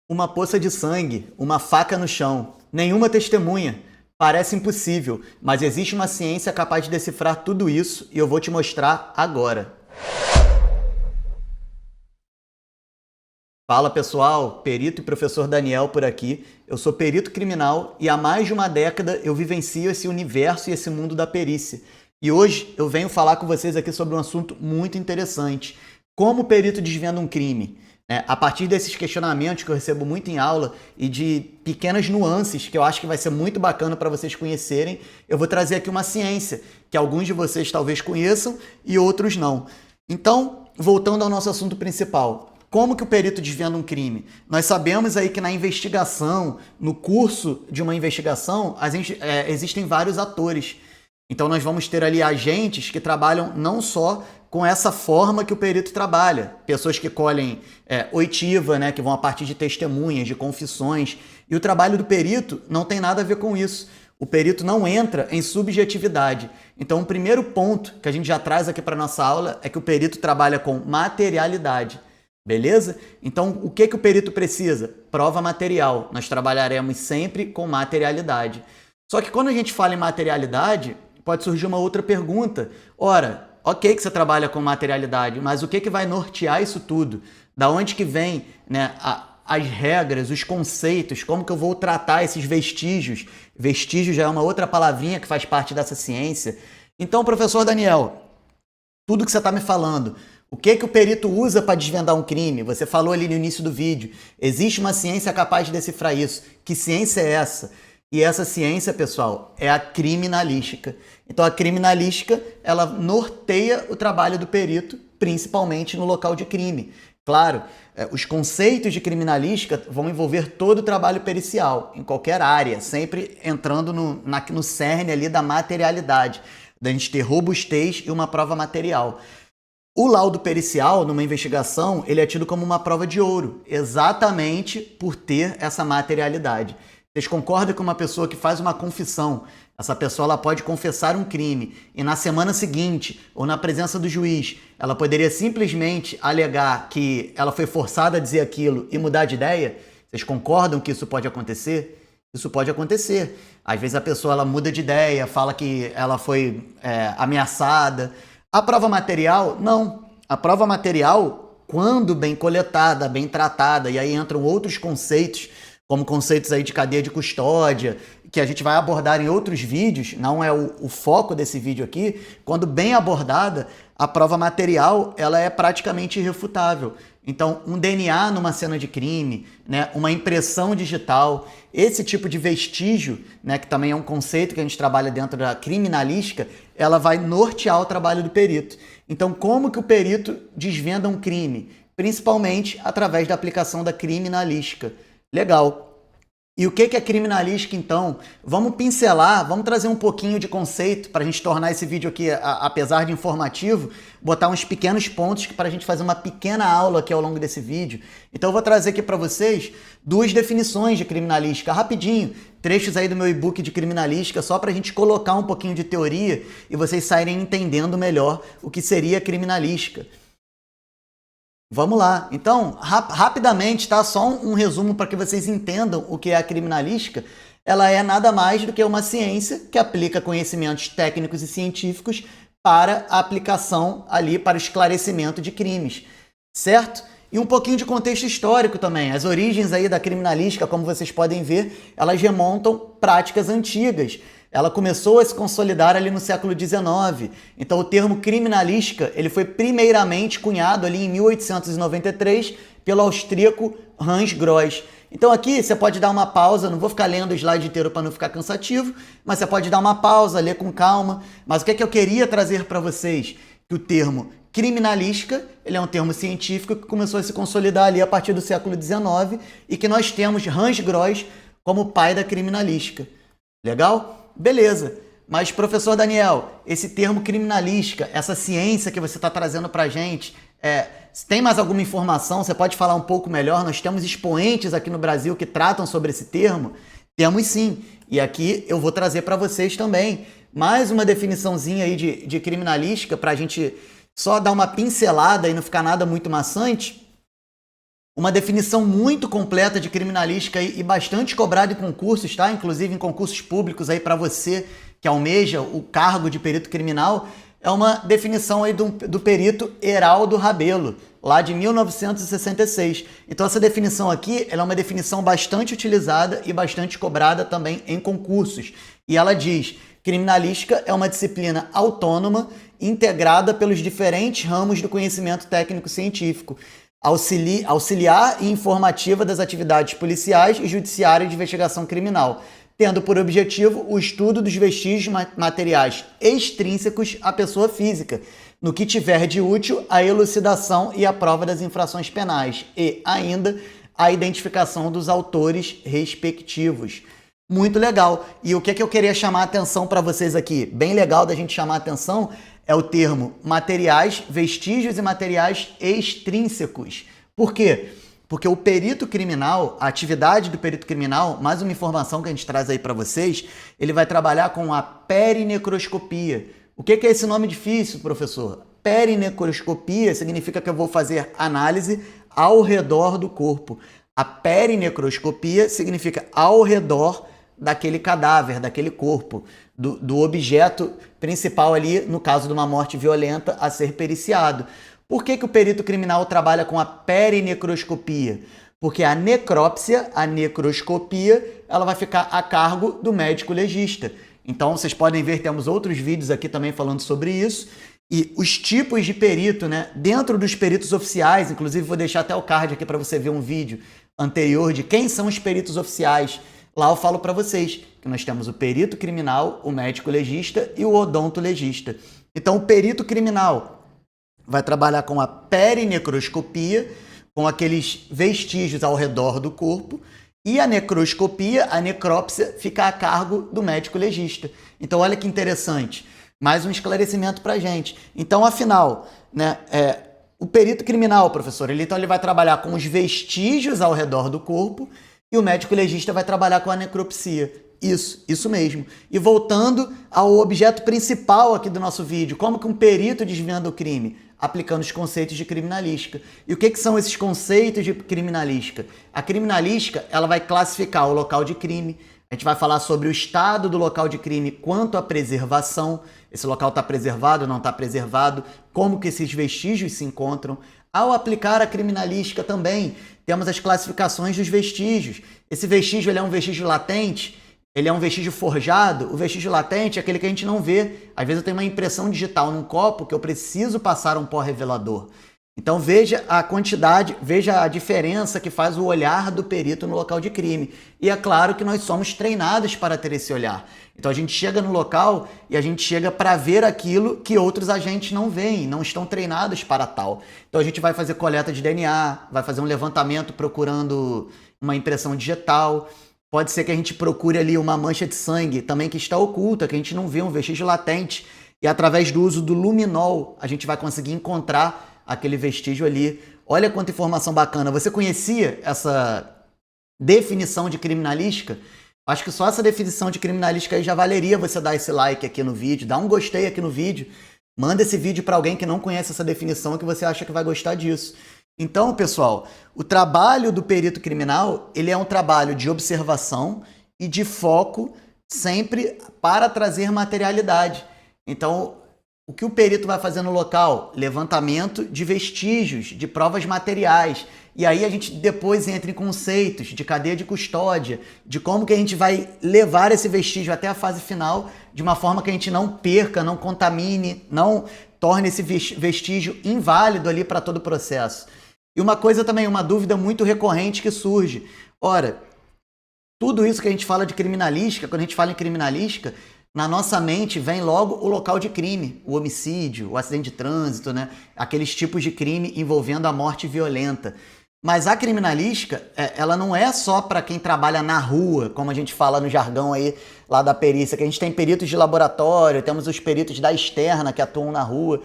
Uma poça de sangue, uma faca no chão, nenhuma testemunha. Parece impossível, mas existe uma ciência capaz de decifrar tudo isso e eu vou te mostrar agora. Fala pessoal, perito e professor Daniel por aqui. Eu sou perito criminal e há mais de uma década eu vivencio esse universo e esse mundo da perícia. E hoje eu venho falar com vocês aqui sobre um assunto muito interessante: como o perito desvenda um crime. A partir desses questionamentos que eu recebo muito em aula e de pequenas nuances que eu acho que vai ser muito bacana para vocês conhecerem, eu vou trazer aqui uma ciência que alguns de vocês talvez conheçam e outros não. Então, voltando ao nosso assunto principal, como que o perito desvenda um crime? Nós sabemos aí que na investigação, no curso de uma investigação, existem vários atores. Então nós vamos ter ali agentes que trabalham não só com essa forma que o perito trabalha, pessoas que colhem oitiva, né, que vão a partir de testemunhas, de confissões, e o trabalho do perito não tem nada a ver com isso. O perito não entra em subjetividade. Então o primeiro ponto que a gente já traz aqui para nossa aula é que o perito trabalha com materialidade. Beleza? Então, o que o perito precisa? Prova material. Nós trabalharemos sempre com materialidade. Só que quando a gente fala em materialidade, pode surgir uma outra pergunta. Ora, ok que você trabalha com materialidade, mas o que vai nortear isso tudo? Da onde que vem, né, as regras, os conceitos, como que eu vou tratar esses vestígios? Vestígio já é uma outra palavrinha que faz parte dessa ciência. Então, professor Daniel, tudo que você está me falando, o que o perito usa para desvendar um crime? Você falou ali no início do vídeo. Existe uma ciência capaz de decifrar isso. Que ciência é essa? E essa ciência, pessoal, é a criminalística. Então a criminalística, ela norteia o trabalho do perito, principalmente no local de crime. Claro, os conceitos de criminalística vão envolver todo o trabalho pericial, em qualquer área, sempre entrando no cerne ali da materialidade, da gente ter robustez e uma prova material. O laudo pericial, numa investigação, ele é tido como uma prova de ouro, exatamente por ter essa materialidade. Vocês concordam que uma pessoa que faz uma confissão, essa pessoa ela pode confessar um crime e na semana seguinte, ou na presença do juiz, ela poderia simplesmente alegar que ela foi forçada a dizer aquilo e mudar de ideia? Vocês concordam que isso pode acontecer? Isso pode acontecer. Às vezes a pessoa ela muda de ideia, fala que ela foi ameaçada. A prova material, não. A prova material, quando bem coletada, bem tratada, e aí entram outros conceitos, como conceitos aí de cadeia de custódia, que a gente vai abordar em outros vídeos, não é o foco desse vídeo aqui. Quando bem abordada, a prova material ela é praticamente irrefutável. Então, um DNA numa cena de crime, né, uma impressão digital, esse tipo de vestígio, né, que também é um conceito que a gente trabalha dentro da criminalística, ela vai nortear o trabalho do perito. Então, como que o perito desvenda um crime? Principalmente através da aplicação da criminalística. Legal. E o que é criminalística, então? Vamos pincelar, vamos trazer um pouquinho de conceito para a gente tornar esse vídeo aqui, apesar de informativo, botar uns pequenos pontos para a gente fazer uma pequena aula aqui ao longo desse vídeo. Então eu vou trazer aqui para vocês duas definições de criminalística, rapidinho, trechos aí do meu e-book de criminalística, só para a gente colocar um pouquinho de teoria e vocês saírem entendendo melhor o que seria criminalística. Vamos lá. Então, rapidamente, tá? Só um resumo para que vocês entendam o que é a criminalística. Ela é nada mais do que uma ciência que aplica conhecimentos técnicos e científicos para a aplicação ali, para o esclarecimento de crimes, certo? E um pouquinho de contexto histórico também. As origens aí da criminalística, como vocês podem ver, elas remontam práticas antigas. Ela começou a se consolidar ali no século XIX. Então o termo criminalística ele foi primeiramente cunhado ali em 1893 pelo austríaco Hans Gross. Então aqui você pode dar uma pausa, não vou ficar lendo o slide inteiro para não ficar cansativo, mas você pode dar uma pausa, ler com calma. Mas o que é que eu queria trazer para vocês? Que o termo criminalística ele é um termo científico que começou a se consolidar ali a partir do século XIX e que nós temos Hans Gross como pai da criminalística. Legal? Beleza, mas professor Daniel, esse termo criminalística, essa ciência que você está trazendo para a gente, tem mais alguma informação? Você pode falar um pouco melhor? Nós temos expoentes aqui no Brasil que tratam sobre esse termo? Temos sim, e aqui eu vou trazer para vocês também mais uma definiçãozinha aí de criminalística para a gente só dar uma pincelada e não ficar nada muito maçante. Uma definição muito completa de criminalística e bastante cobrada em concursos, tá? Inclusive em concursos públicos aí para você que almeja o cargo de perito criminal, é uma definição aí do perito Heraldo Rabelo, lá de 1966. Então essa definição aqui, ela é uma definição bastante utilizada e bastante cobrada também em concursos. E ela diz: criminalística é uma disciplina autônoma, integrada pelos diferentes ramos do conhecimento técnico-científico, auxiliar e informativa das atividades policiais e judiciárias de investigação criminal, tendo por objetivo o estudo dos vestígios materiais extrínsecos à pessoa física, no que tiver de útil a elucidação e a prova das infrações penais, e ainda a identificação dos autores respectivos. Muito legal. E o que eu queria chamar a atenção para vocês aqui, bem legal da gente chamar a atenção, é o termo materiais, vestígios e materiais extrínsecos. Por quê? Porque o perito criminal, a atividade do perito criminal, mais uma informação que a gente traz aí para vocês, ele vai trabalhar com a perinecroscopia. O que é esse nome difícil, professor? Perinecroscopia significa que eu vou fazer análise ao redor do corpo. A perinecroscopia significa ao redor daquele cadáver, daquele corpo, do objeto principal ali, no caso de uma morte violenta, a ser periciado. Por que o perito criminal trabalha com a perinecroscopia? Porque a necrópsia, a necroscopia, ela vai ficar a cargo do médico legista. Então, vocês podem ver, temos outros vídeos aqui também falando sobre isso. E os tipos de perito, né? Dentro dos peritos oficiais, inclusive vou deixar até o card aqui para você ver um vídeo anterior de quem são os peritos oficiais. Lá eu falo para vocês que nós temos o perito criminal, o médico legista e o odontolegista. Então, o perito criminal vai trabalhar com a perinecroscopia, com aqueles vestígios ao redor do corpo, e a necroscopia, a necrópsia, fica a cargo do médico legista. Então, olha que interessante. Mais um esclarecimento para a gente. Então, afinal, né, o perito criminal, professor, ele vai trabalhar com os vestígios ao redor do corpo e o médico legista vai trabalhar com a necropsia. Isso mesmo. E voltando ao objeto principal aqui do nosso vídeo, como que um perito desvenda o crime? Aplicando os conceitos de criminalística. E o que são esses conceitos de criminalística? A criminalística, ela vai classificar o local de crime, a gente vai falar sobre o estado do local de crime quanto à preservação, esse local está preservado ou não está preservado, como que esses vestígios se encontram. Ao aplicar a criminalística também, temos as classificações dos vestígios. Esse vestígio ele é um vestígio latente, ele é um vestígio forjado. O vestígio latente é aquele que a gente não vê. Às vezes eu tenho uma impressão digital num copo que eu preciso passar um pó revelador. Então veja a quantidade, veja a diferença que faz o olhar do perito no local de crime. E é claro que nós somos treinados para ter esse olhar. Então a gente chega no local e a gente chega para ver aquilo que outros agentes não veem, não estão treinados para tal. Então a gente vai fazer coleta de DNA, vai fazer um levantamento procurando uma impressão digital. Pode ser que a gente procure ali uma mancha de sangue também que está oculta, que a gente não vê, um vestígio latente. E através do uso do luminol a gente vai conseguir encontrar aquele vestígio ali. Olha quanta informação bacana. Você conhecia essa definição de criminalística? Acho que só essa definição de criminalística aí já valeria você dar esse like aqui no vídeo, dá um gostei aqui no vídeo, manda esse vídeo para alguém que não conhece essa definição que você acha que vai gostar disso. Então, pessoal, o trabalho do perito criminal, ele é um trabalho de observação e de foco sempre para trazer materialidade. Então, o que o perito vai fazer no local? Levantamento de vestígios, de provas materiais. E aí a gente depois entra em conceitos de cadeia de custódia, de como que a gente vai levar esse vestígio até a fase final, de uma forma que a gente não perca, não contamine, não torne esse vestígio inválido ali para todo o processo. E uma coisa também, uma dúvida muito recorrente que surge. Ora, tudo isso que a gente fala de criminalística, quando a gente fala em criminalística, na nossa mente vem logo o local de crime, o homicídio, o acidente de trânsito, né? Aqueles tipos de crime envolvendo a morte violenta. Mas a criminalística, ela não é só para quem trabalha na rua, como a gente fala no jargão aí lá da perícia, que a gente tem peritos de laboratório, temos os peritos da externa que atuam na rua.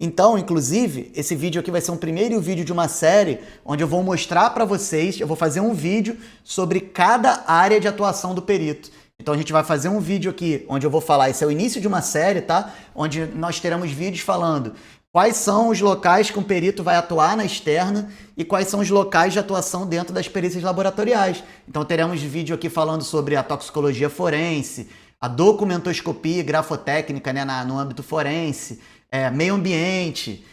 Então, inclusive, esse vídeo aqui vai ser um primeiro vídeo de uma série onde eu vou mostrar para vocês, eu vou fazer um vídeo sobre cada área de atuação do perito. Então a gente vai fazer um vídeo aqui onde eu vou falar, esse é o início de uma série, tá? Onde nós teremos vídeos falando quais são os locais que um perito vai atuar na externa e quais são os locais de atuação dentro das perícias laboratoriais. Então teremos vídeo aqui falando sobre a toxicologia forense, a documentoscopia e grafotécnica, né, no âmbito forense, meio ambiente,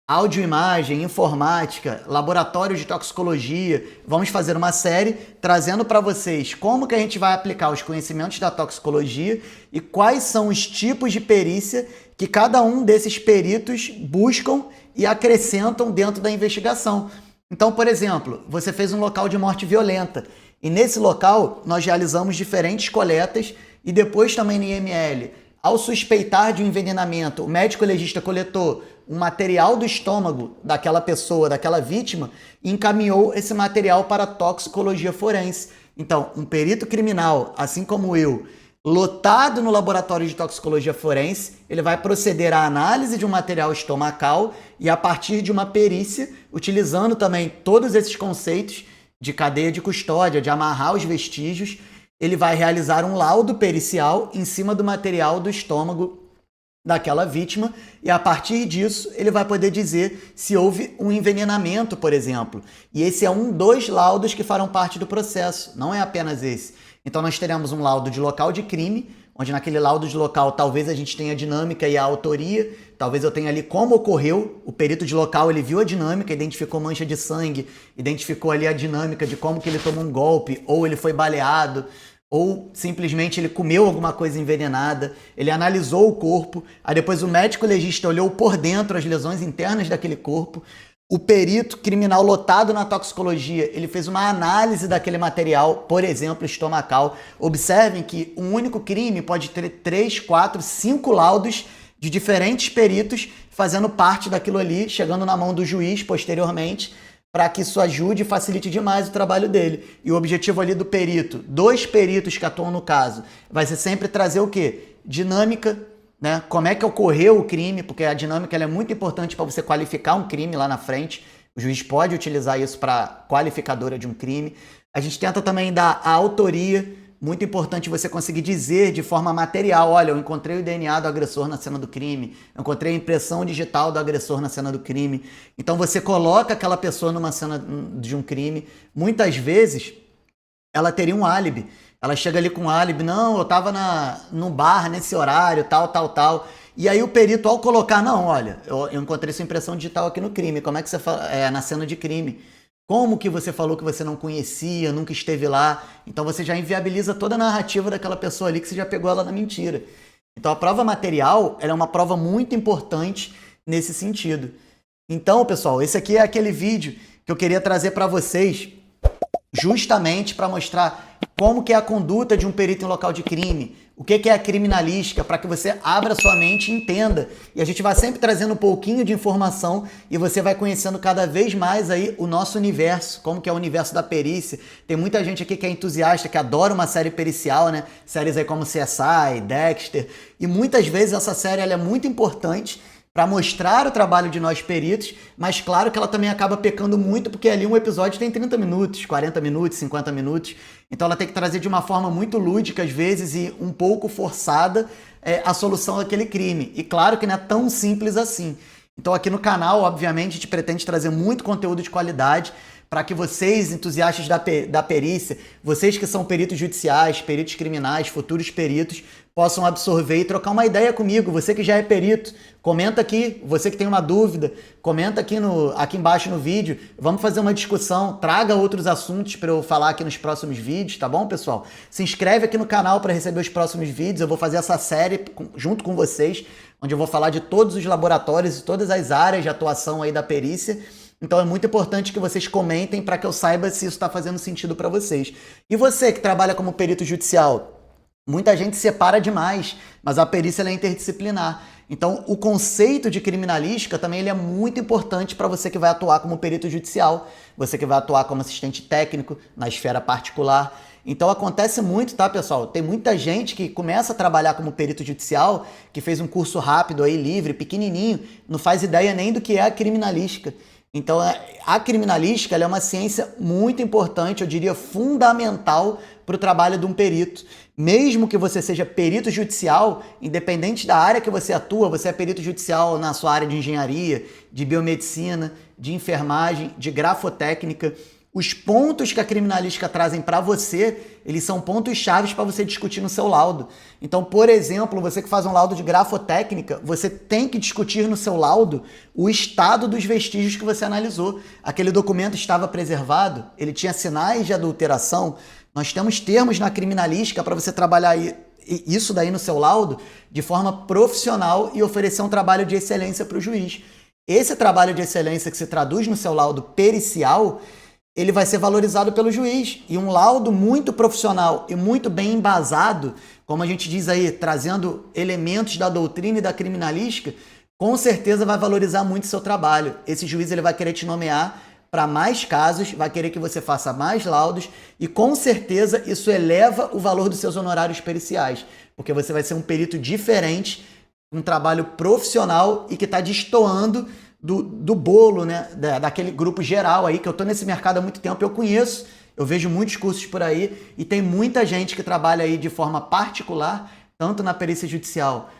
áudio-imagem, informática, laboratório de toxicologia. Vamos fazer uma série trazendo para vocês como que a gente vai aplicar os conhecimentos da toxicologia e quais são os tipos de perícia que cada um desses peritos buscam e acrescentam dentro da investigação. Então, por exemplo, você fez um local de morte violenta e nesse local nós realizamos diferentes coletas e depois também no IML. Ao suspeitar de um envenenamento, o médico legista coletou um material do estômago daquela pessoa, daquela vítima, e encaminhou esse material para a toxicologia forense. Então, um perito criminal, assim como eu, lotado no laboratório de toxicologia forense, ele vai proceder à análise de um material estomacal e a partir de uma perícia, utilizando também todos esses conceitos de cadeia de custódia, de amarrar os vestígios, ele vai realizar um laudo pericial em cima do material do estômago daquela vítima e a partir disso ele vai poder dizer se houve um envenenamento, por exemplo. E esse é um dos laudos que farão parte do processo, não é apenas esse. Então nós teremos um laudo de local de crime, onde naquele laudo de local talvez a gente tenha a dinâmica e a autoria, talvez eu tenha ali como ocorreu, o perito de local ele viu a dinâmica, identificou mancha de sangue, identificou ali a dinâmica de como que ele tomou um golpe, ou ele foi baleado, ou simplesmente ele comeu alguma coisa envenenada, ele analisou o corpo, aí depois o médico legista olhou por dentro as lesões internas daquele corpo, o perito criminal lotado na toxicologia, ele fez uma análise daquele material, por exemplo, estomacal. Observem que um único crime pode ter 3, 4, 5 laudos de diferentes peritos fazendo parte daquilo ali, chegando na mão do juiz posteriormente, para que isso ajude e facilite demais o trabalho dele. E o objetivo ali do perito, 2 peritos que atuam no caso, vai ser sempre trazer o quê? Dinâmica, né? Como é que ocorreu o crime, porque a dinâmica ela é muito importante para você qualificar um crime lá na frente. O juiz pode utilizar isso para qualificadora de um crime. A gente tenta também dar a autoria, muito importante você conseguir dizer de forma material, olha, eu encontrei o DNA do agressor na cena do crime, eu encontrei a impressão digital do agressor na cena do crime. Então você coloca aquela pessoa numa cena de um crime, muitas vezes ela teria um álibi. Ela chega ali com um álibi, não, eu tava no bar nesse horário, tal. E aí o perito, ao colocar, não, olha, eu encontrei sua impressão digital aqui no crime, como é que você fala, na cena de crime? Como que você falou que você não conhecia, nunca esteve lá? Então você já inviabiliza toda a narrativa daquela pessoa ali que você já pegou ela na mentira. Então a prova material, ela é uma prova muito importante nesse sentido. Então, pessoal, esse aqui é aquele vídeo que eu queria trazer para vocês justamente para mostrar como que é a conduta de um perito em local de crime, o que é a criminalística, para que você abra sua mente e entenda. E a gente vai sempre trazendo um pouquinho de informação e você vai conhecendo cada vez mais aí o nosso universo, como que é o universo da perícia. Tem muita gente aqui que é entusiasta, que adora uma série pericial, né? Séries aí como CSI, Dexter. E muitas vezes essa série ela é muito importante para mostrar o trabalho de nós peritos, mas claro que ela também acaba pecando muito, porque ali um episódio tem 30 minutos, 40 minutos, 50 minutos, então ela tem que trazer de uma forma muito lúdica, às vezes, e um pouco forçada a solução daquele crime. E claro que não é tão simples assim. Então aqui no canal, obviamente, a gente pretende trazer muito conteúdo de qualidade, para que vocês, entusiastas da perícia, vocês que são peritos judiciais, peritos criminais, futuros peritos, possam absorver e trocar uma ideia comigo. Você que já é perito, comenta aqui. Você que tem uma dúvida, comenta aqui embaixo no vídeo. Vamos fazer uma discussão, traga outros assuntos para eu falar aqui nos próximos vídeos, tá bom, pessoal? Se inscreve aqui no canal para receber os próximos vídeos. Eu vou fazer essa série junto com vocês, onde eu vou falar de todos os laboratórios e todas as áreas de atuação aí da perícia. Então é muito importante que vocês comentem para que eu saiba se isso está fazendo sentido para vocês. E você que trabalha como perito judicial, muita gente separa demais, mas a perícia ela é interdisciplinar. Então o conceito de criminalística também ele é muito importante para você que vai atuar como perito judicial, você que vai atuar como assistente técnico na esfera particular. Então acontece muito, tá, pessoal? Tem muita gente que começa a trabalhar como perito judicial, que fez um curso rápido aí, livre, pequenininho, não faz ideia nem do que é a criminalística. Então, a criminalística ela é uma ciência muito importante, eu diria fundamental para o trabalho de um perito. Mesmo que você seja perito judicial, independente da área que você atua, você é perito judicial na sua área de engenharia, de biomedicina, de enfermagem, de grafotécnica, os pontos que a criminalística trazem para você, eles são pontos chaves para você discutir no seu laudo. Então, por exemplo, você que faz um laudo de grafotécnica, você tem que discutir no seu laudo o estado dos vestígios que você analisou. Aquele documento estava preservado? Ele tinha sinais de adulteração? Nós temos termos na criminalística para você trabalhar isso daí no seu laudo de forma profissional e oferecer um trabalho de excelência para o juiz. Esse trabalho de excelência que se traduz no seu laudo pericial, ele vai ser valorizado pelo juiz. E um laudo muito profissional e muito bem embasado, como a gente diz aí, trazendo elementos da doutrina e da criminalística, com certeza vai valorizar muito o seu trabalho. Esse juiz ele vai querer te nomear para mais casos, vai querer que você faça mais laudos e com certeza isso eleva o valor dos seus honorários periciais, porque você vai ser um perito diferente, um trabalho profissional e que está destoando do bolo, né, daquele grupo geral aí, que eu tô nesse mercado há muito tempo, eu conheço, eu vejo muitos cursos por aí e tem muita gente que trabalha aí de forma particular, tanto na perícia judicial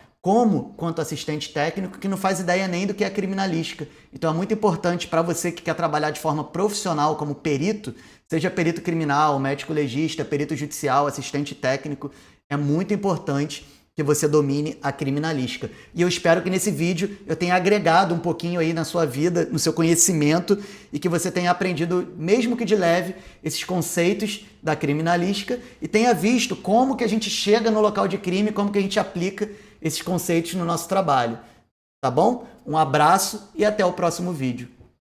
quanto assistente técnico, que não faz ideia nem do que é criminalística. Então é muito importante para você que quer trabalhar de forma profissional como perito, seja perito criminal, médico legista, perito judicial, assistente técnico, é muito importante que você domine a criminalística. E eu espero que nesse vídeo eu tenha agregado um pouquinho aí na sua vida, no seu conhecimento, e que você tenha aprendido, mesmo que de leve, esses conceitos da criminalística e tenha visto como que a gente chega no local de crime, como que a gente aplica esses conceitos no nosso trabalho. Tá bom? Um abraço e até o próximo vídeo.